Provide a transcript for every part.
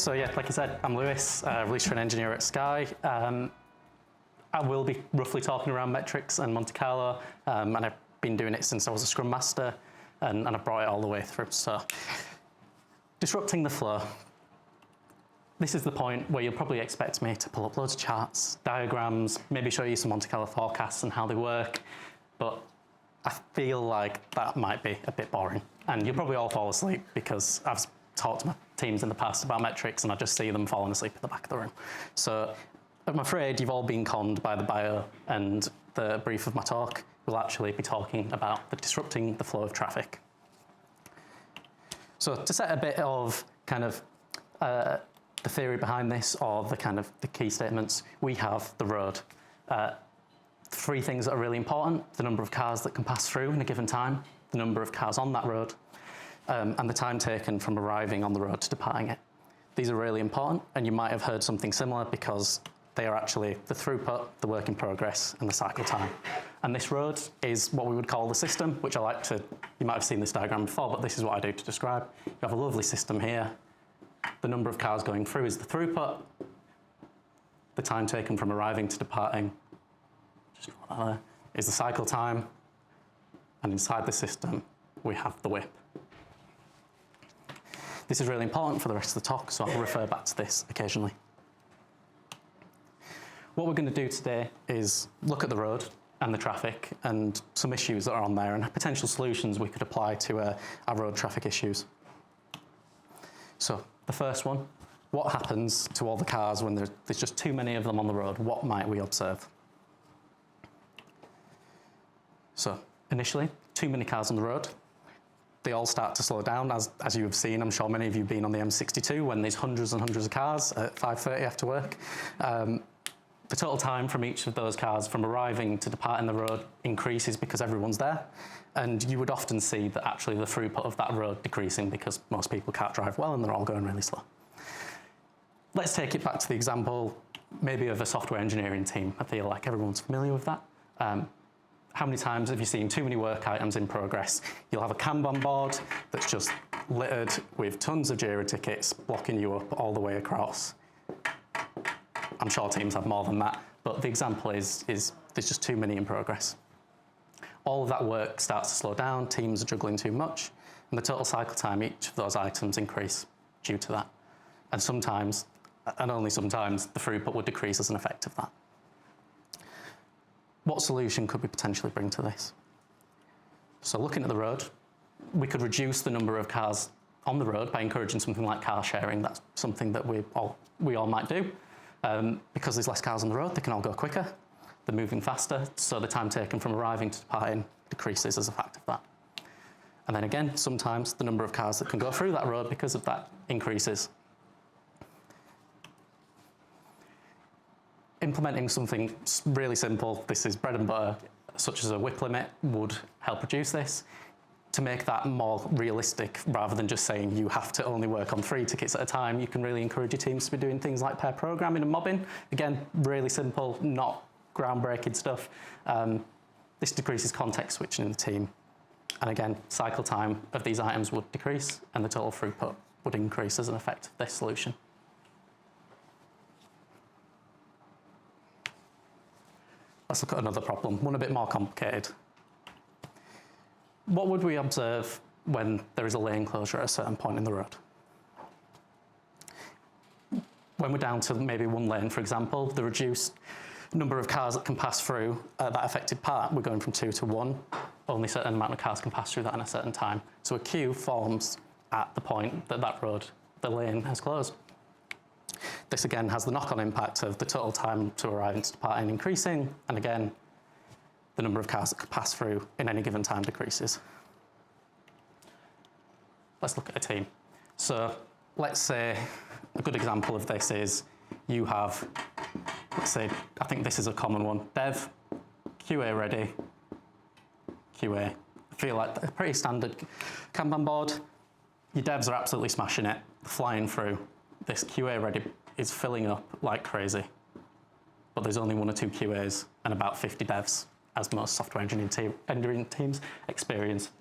So yeah, like I said, I'm Lewis, release train engineer at Sky. I will be roughly talking around metrics and Monte Carlo, and I've been doing it since I was a Scrum Master, and I've brought it all the way through. So, disrupting the flow. This is the point where you'll probably expect me to pull up loads of charts, diagrams, maybe show you some Monte Carlo forecasts and how they work, but I feel like that might be a bit boring. And you'll probably all fall asleep because I've talked to my teams in the past about metrics and I just see them falling asleep at the back of the room. So I'm afraid you've all been conned by the bio, and the brief of my talk will actually be talking about disrupting the flow of traffic. So to set a bit of kind of the theory behind this, or the key statements, we have the road. Three things that are really important: the number of cars that can pass through in a given time, the number of cars on that road, and the time taken from arriving on the road to departing it. These are really important, and you might have heard something similar because they are actually the throughput, the work in progress, and the cycle time. And this road is what we would call the system, which you might have seen this diagram before, but this is what I do to describe. You have a lovely system here. The number of cars going through is the throughput. The time taken from arriving to departing is the cycle time. And inside the system, we have the WIP. This is really important for the rest of the talk, so I'll refer back to this occasionally. What we're going to do today is look at the road and the traffic and some issues that are on there and potential solutions we could apply to our road traffic issues. So the first one, what happens to all the cars when there's just too many of them on the road? What might we observe? So initially, too many cars on the road. They all start to slow down, as you have seen. I'm sure many of you have been on the M62 when there's hundreds and hundreds of cars at 5:30 after work. The total time from each of those cars from arriving to departing the road increases because everyone's there. And you would often see that actually the throughput of that road decreasing because most people can't drive well and they're all going really slow. Let's take it back to the example maybe of a software engineering team. I feel like everyone's familiar with that. How many times have you seen too many work items in progress? You'll have a Kanban board that's just littered with tons of Jira tickets blocking you up all the way across. I'm sure teams have more than that, but the example is there's just too many in progress. All of that work starts to slow down, teams are juggling too much, and the total cycle time each of those items increase due to that. And sometimes, and only sometimes, the throughput would decrease as an effect of that. What solution could we potentially bring to this? So looking at the road, we could reduce the number of cars on the road by encouraging something like car sharing. That's something that we all might do. Because there's less cars on the road, they can all go quicker, they're moving faster, so the time taken from arriving to departing decreases as a fact of that. And then again, sometimes the number of cars that can go through that road because of that increases. Implementing something really simple, this is bread and butter, such as a WIP limit, would help reduce this. To make that more realistic, rather than just saying you have to only work on 3 tickets at a time, you can really encourage your teams to be doing things like pair programming and mobbing. Again, really simple, not groundbreaking stuff. This decreases context switching in the team. And again, cycle time of these items would decrease and the total throughput would increase as an effect of this solution. Let's look at another problem, one a bit more complicated. What would we observe when there is a lane closure at a certain point in the road? When we're down to maybe one lane, for example, the reduced number of cars that can pass through that affected part, we're going from 2 to 1. Only a certain amount of cars can pass through that in a certain time. So a queue forms at the point that the lane has closed. This again has the knock-on impact of the total time to arrive and to departing increasing, and again, the number of cars that could pass through in any given time decreases. Let's look at a team. So let's say a good example of this is you have, let's say, I think this is a common one, dev, QA ready, QA. I feel like a pretty standard Kanban board. Your devs are absolutely smashing it, flying through. This QA ready is filling up like crazy, but there's only 1 or 2 QAs and about 50 devs, as most software engineering teams experience.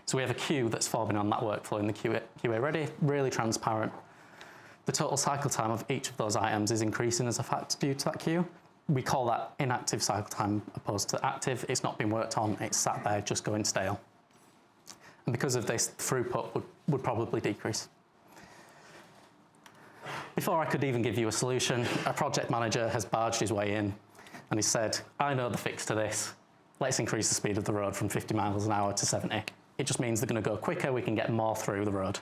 So we have a queue that's forming on that workflow in the QA ready, really transparent. the total cycle time of each of those items is increasing as a factor due to that queue. We call that inactive cycle time opposed to active. It's not been worked on, it's sat there just going stale. And because of this, throughput would probably decrease. Before I could even give you a solution, a project manager has barged his way in and he said, I know the fix to this. Let's increase the speed of the road from 50 miles an hour to 70. It just means they're going to go quicker, we can get more through the road.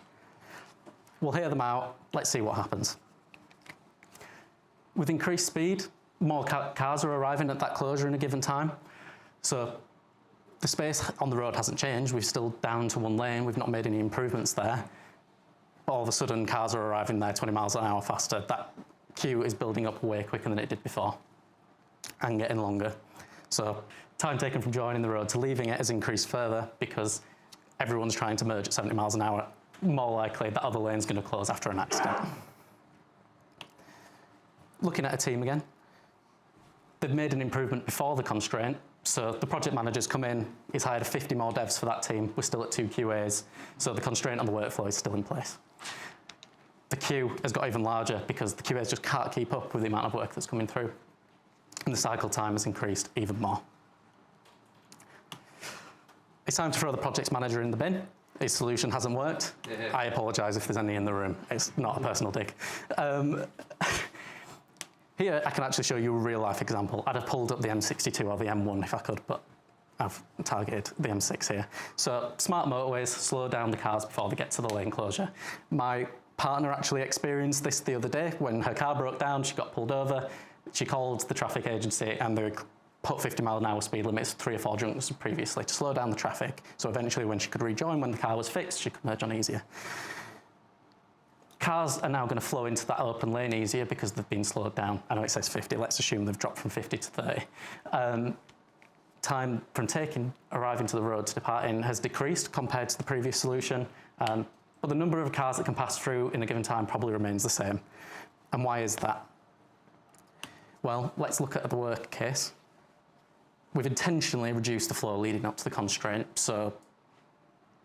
We'll hear them out, let's see what happens. With increased speed, more cars are arriving at that closure in a given time. So the space on the road hasn't changed, we're still down to one lane, we've not made any improvements there. All of a sudden, cars are arriving there 20 miles an hour faster. That queue is building up way quicker than it did before and getting longer. So time taken from joining the road to leaving it has increased further because everyone's trying to merge at 70 miles an hour. More likely, that other lane's going to close after an accident. Looking at a team again, they've made an improvement before the constraint. So the project manager's come in, he's hired 50 more devs for that team. We're still at 2 QAs, so the constraint on the workflow is still in place. The queue has got even larger because the QAs just can't keep up with the amount of work that's coming through. And the cycle time has increased even more. It's time to throw the project manager in the bin. His solution hasn't worked. Yeah. I apologise if there's any in the room. It's not a personal dig. Here, I can actually show you a real-life example. I'd have pulled up the M62 or the M1 if I could, but I've targeted the M6 here. So, smart motorways slow down the cars before they get to the lane closure. My partner actually experienced this the other day when her car broke down, she got pulled over, she called the traffic agency and they put 50 mile an hour speed limits 3 or 4 junctions previously to slow down the traffic. So eventually when she could rejoin, when the car was fixed, she could merge on easier. Cars are now going to flow into that open lane easier because they've been slowed down. I know it says 50, let's assume they've dropped from 50 to 30. Time from arriving to the road to departing has decreased compared to the previous solution, but the number of cars that can pass through in a given time probably remains the same. And why is that? Well, let's look at the work case. We've intentionally reduced the flow leading up to the constraint, so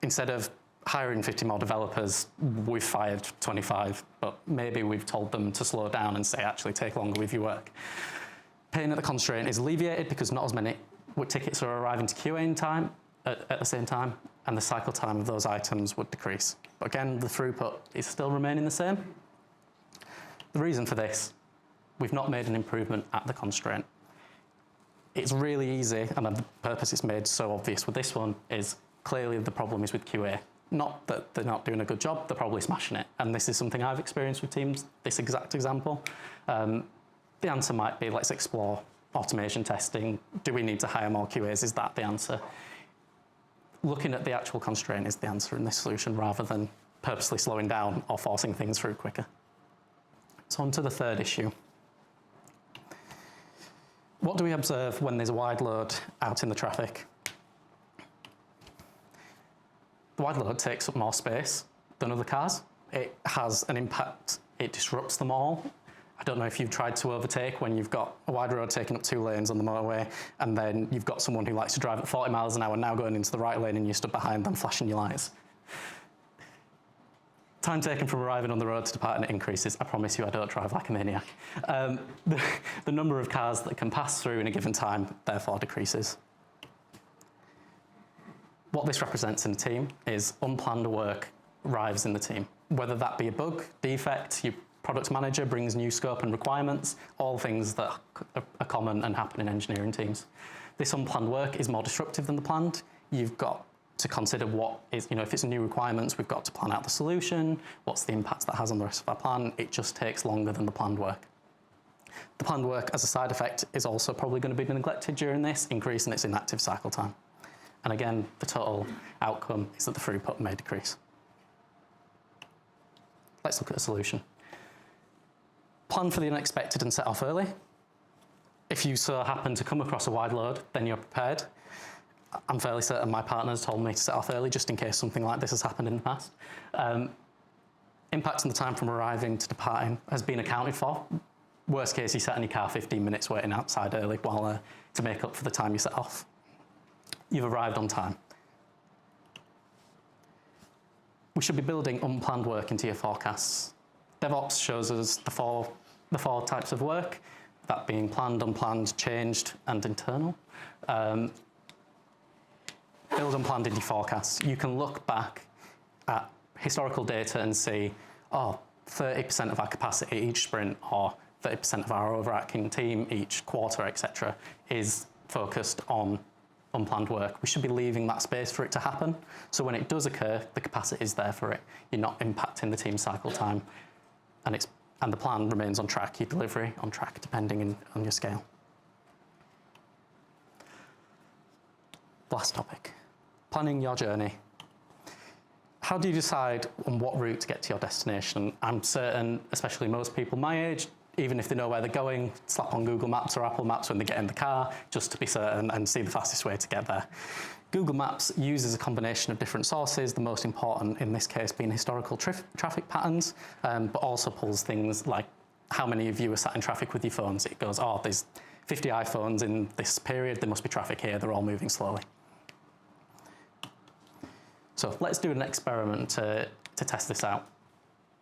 instead of hiring 50 more developers, we've fired 25, but maybe we've told them to slow down and say, actually, take longer with your work. Pain at the constraint is alleviated because not as many tickets are arriving to QA in time at the same time, and the cycle time of those items would decrease. But again, the throughput is still remaining the same. The reason for this, we've not made an improvement at the constraint. It's really easy, and the purpose it's made so obvious with this one is clearly the problem is with QA. Not that they're not doing a good job, they're probably smashing it. And this is something I've experienced with teams, this exact example. The answer might be, let's explore automation testing. Do we need to hire more QAs? Is that the answer? Looking at the actual constraint is the answer in this solution rather than purposely slowing down or forcing things through quicker. So on to the third issue. What do we observe when there's a wide load out in the traffic? The wide load takes up more space than other cars. It has an impact, it disrupts them all. I don't know if you've tried to overtake when you've got a wide road taking up 2 lanes on the motorway, and then you've got someone who likes to drive at 40 miles an hour now going into the right lane and you stood behind them flashing your lights. Time taken from arriving on the road to departing increases. I promise you I don't drive like a maniac. The number of cars that can pass through in a given time therefore decreases. What this represents in a team is unplanned work arrives in the team. Whether that be a bug, defect, your product manager brings new scope and requirements, all things that are common and happen in engineering teams. This unplanned work is more disruptive than the planned. You've got to consider what is, if it's new requirements, we've got to plan out the solution, what's the impact that has on the rest of our plan. It just takes longer than the planned work. The planned work as a side effect is also probably going to be neglected during this, increasing its inactive cycle time. And again, the total outcome is that the throughput may decrease. Let's look at a solution. Plan for the unexpected and set off early. If you so happen to come across a wide load, then you're prepared. I'm fairly certain my partner's told me to set off early just in case something like this has happened in the past. Impact on the time from arriving to departing has been accounted for. Worst case, you set in your car 15 minutes waiting outside early to make up for the time you set off. You've arrived on time. We should be building unplanned work into your forecasts. DevOps shows us the four types of work, that being planned, unplanned, changed, and internal. Build unplanned into forecasts. You can look back at historical data and see, 30% of our capacity each sprint, or 30% of our overarching team each quarter, etc., is focused on unplanned work. We should be leaving that space for it to happen. So when it does occur, the capacity is there for it. You're not impacting the team cycle time, and the plan remains on track, your delivery on track, depending on your scale. Last topic, planning your journey. How do you decide on what route to get to your destination? I'm certain, especially most people my age, even if they know where they're going, slap on Google Maps or Apple Maps when they get in the car, just to be certain and see the fastest way to get there. Google Maps uses a combination of different sources, the most important in this case being historical traffic patterns, but also pulls things like how many of you are sat in traffic with your phones. It goes, there's 50 iPhones in this period, there must be traffic here, they're all moving slowly. So let's do an experiment to test this out.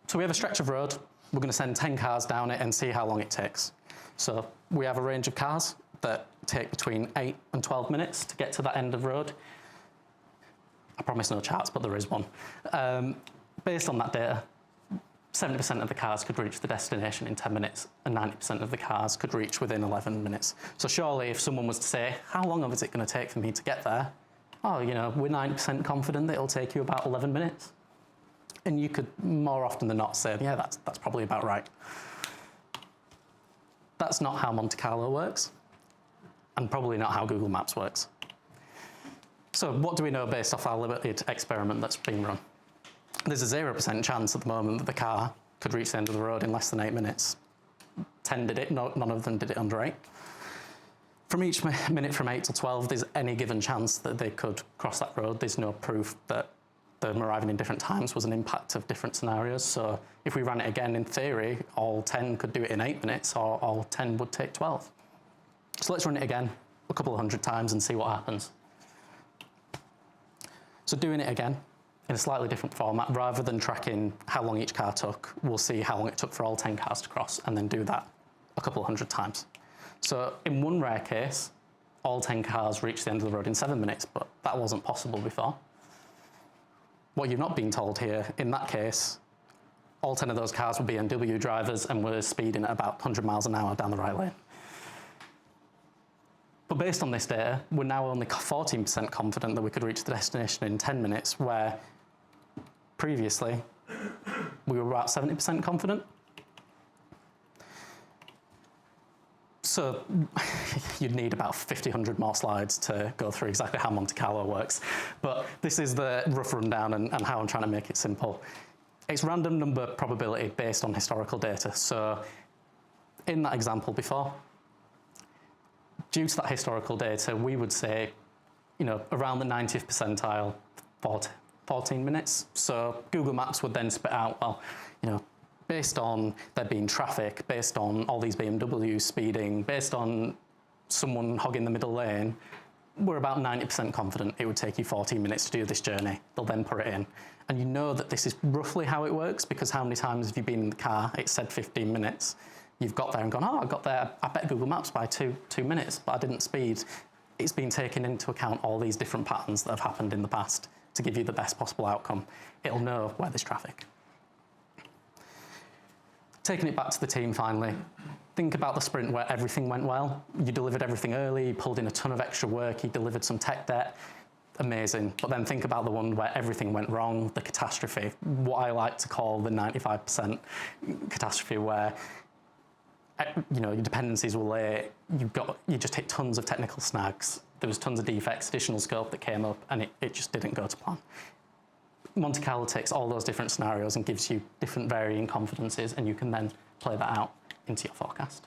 So we have a stretch of road. We're going to send 10 cars down it and see how long it takes. So we have a range of cars that take between 8 and 12 minutes to get to that end of road. I promise no charts, but there is one. Based on that data, 70% of the cars could reach the destination in 10 minutes and 90% of the cars could reach within 11 minutes. So surely if someone was to say, how long is it going to take for me to get there? We're 90% confident that it'll take you about 11 minutes. And you could more often than not say, yeah, that's probably about right. That's not how Monte Carlo works, and probably not how Google Maps works. So what do we know based off our limited experiment that's been run? There's a 0% chance at the moment that the car could reach the end of the road in less than 8 minutes. 10 did it, none of them did it under 8. From each minute from 8 to 12, there's any given chance that they could cross that road. There's no proof that them arriving in different times was an impact of different scenarios. So if we ran it again, in theory, all 10 could do it in 8 minutes, or all 10 would take 12. So let's run it again a couple of 100 times and see what happens. So doing it again in a slightly different format, rather than tracking how long each car took, we'll see how long it took for all 10 cars to cross, and then do that a couple of 100 times. So in one rare case, all 10 cars reached the end of the road in 7 minutes, but that wasn't possible before. What you've not been told here, in that case, all 10 of those cars were BMW drivers and were speeding at about 100 miles an hour down the right lane. But based on this data, we're now only 14% confident that we could reach the destination in 10 minutes, where previously we were about 70% confident. So you'd need about 100 more slides to go through exactly how Monte Carlo works. But this is the rough rundown and how I'm trying to make it simple. It's random number probability based on historical data. So in that example before, due to that historical data, we would say, around the 90th percentile, 14 minutes. So Google Maps would then spit out, based on there being traffic, based on all these BMWs speeding, based on someone hogging the middle lane, we're about 90% confident it would take you 14 minutes to do this journey. They'll then put it in. And you know that this is roughly how it works, because how many times have you been in the car? It said 15 minutes. You've got there and gone, I got there, I bet Google Maps by two minutes, but I didn't speed. It's been taken into account all these different patterns that have happened in the past to give you the best possible outcome. It'll know where there's traffic. Taking it back to the team finally, think about the sprint where everything went well. You delivered everything early, you pulled in a ton of extra work, you delivered some tech debt, amazing. But then think about the one where everything went wrong, the catastrophe, what I like to call the 95% catastrophe, where your dependencies were late, you just hit tons of technical snags, there was tons of defects, additional scope that came up, and it just didn't go to plan. Monte Carlo takes all those different scenarios and gives you different varying confidences, and you can then play that out into your forecast.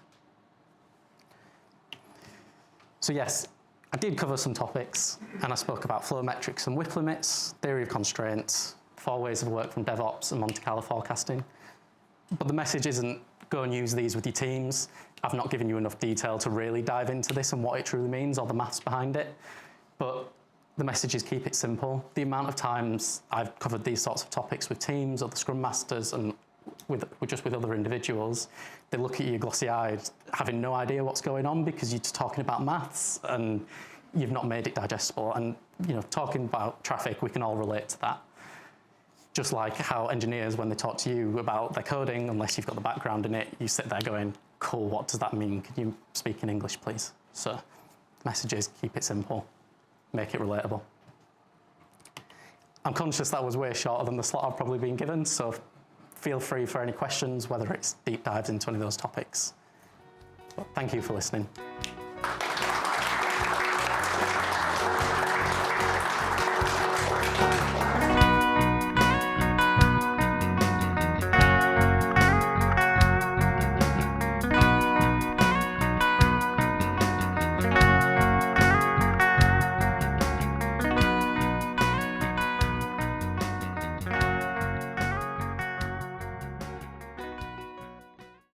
So yes, I did cover some topics, and I spoke about flow metrics and WIP limits, theory of constraints, 4 ways of work from DevOps and Monte Carlo forecasting. But the message isn't go and use these with your teams. I've not given you enough detail to really dive into this and what it truly means or the maths behind it. But the message is keep it simple. The amount of times I've covered these sorts of topics with teams or the Scrum Masters and with other individuals, they look at you glossy-eyed, having no idea what's going on because you're just talking about maths and you've not made it digestible. And talking about traffic, we can all relate to that. Just like how engineers, when they talk to you about their coding, unless you've got the background in it, you sit there going, cool, what does that mean? Can you speak in English, please? So messages, keep it simple, make it relatable. I'm conscious that was way shorter than the slot I've probably been given, so feel free for any questions, whether it's deep dives into any of those topics. But thank you for listening.